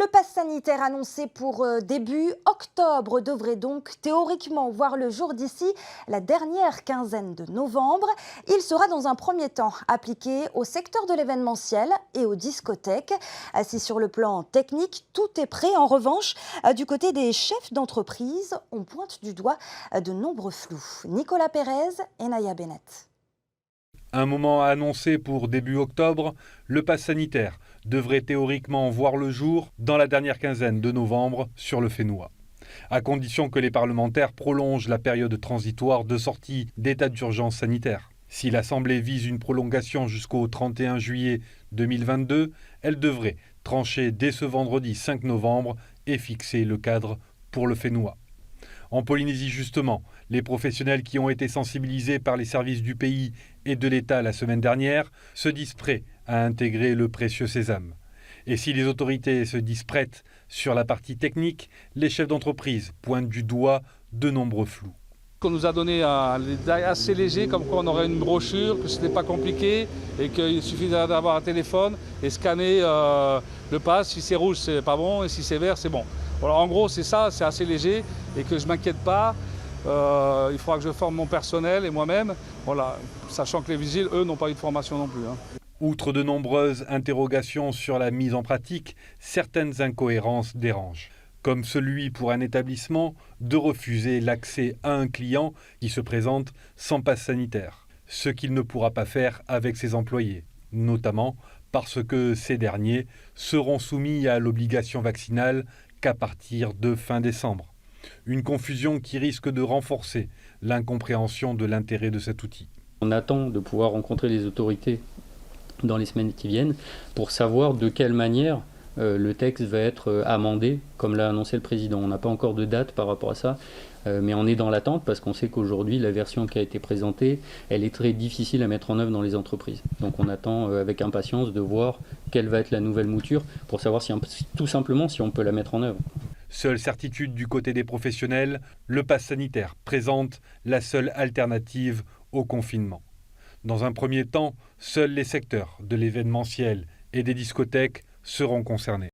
Le pass sanitaire annoncé pour début octobre devrait donc théoriquement voir le jour d'ici la dernière quinzaine de novembre. Il sera dans un premier temps appliqué au secteur de l'événementiel et aux discothèques. Si sur le plan technique, tout est prêt, en revanche, du côté des chefs d'entreprise, on pointe du doigt de nombreux flous. Nicolas Pérez et Naya Bennett. Un moment annoncé pour début octobre, le pass sanitaire devrait théoriquement voir le jour dans la dernière quinzaine de novembre sur le Fénois, à condition que les parlementaires prolongent la période transitoire de sortie d'état d'urgence sanitaire. Si l'Assemblée vise une prolongation jusqu'au 31 juillet 2022, elle devrait trancher dès ce vendredi 5 novembre et fixer le cadre pour le Fénois. En Polynésie, justement, les professionnels qui ont été sensibilisés par les services du pays et de l'État la semaine dernière se disent prêts à intégrer le précieux sésame. Et si les autorités se disent prêtes sur la partie technique, les chefs d'entreprise pointent du doigt de nombreux flous. Qu'on nous a donné un détail assez léger, comme quoi on aurait une brochure, que ce n'était pas compliqué et qu'il suffit d'avoir un téléphone et scanner le pass. Si c'est rouge, c'est pas bon, et si c'est vert, c'est bon. Voilà, en gros, c'est ça, c'est assez léger et que je ne m'inquiète pas. Il faudra que je forme mon personnel et moi-même, voilà, sachant que les vigiles, eux, n'ont pas eu de formation non plus. Outre de nombreuses interrogations sur la mise en pratique, certaines incohérences dérangent, comme celui pour un établissement de refuser l'accès à un client qui se présente sans passe sanitaire, ce qu'il ne pourra pas faire avec ses employés, notamment parce que ces derniers seront soumis à l'obligation vaccinale qu'à partir de fin décembre. Une confusion qui risque de renforcer l'incompréhension de l'intérêt de cet outil. On attend de pouvoir rencontrer les autorités dans les semaines qui viennent pour savoir de quelle manière le texte va être amendé, comme l'a annoncé le président. On n'a pas encore de date par rapport à ça, mais on est dans l'attente parce qu'on sait qu'aujourd'hui, la version qui a été présentée, elle est très difficile à mettre en œuvre dans les entreprises. Donc on attend avec impatience de voir quelle va être la nouvelle mouture pour savoir tout simplement si on peut la mettre en œuvre. Seule certitude du côté des professionnels, le pass sanitaire présente la seule alternative au confinement. Dans un premier temps, seuls les secteurs de l'événementiel et des discothèques seront concernés.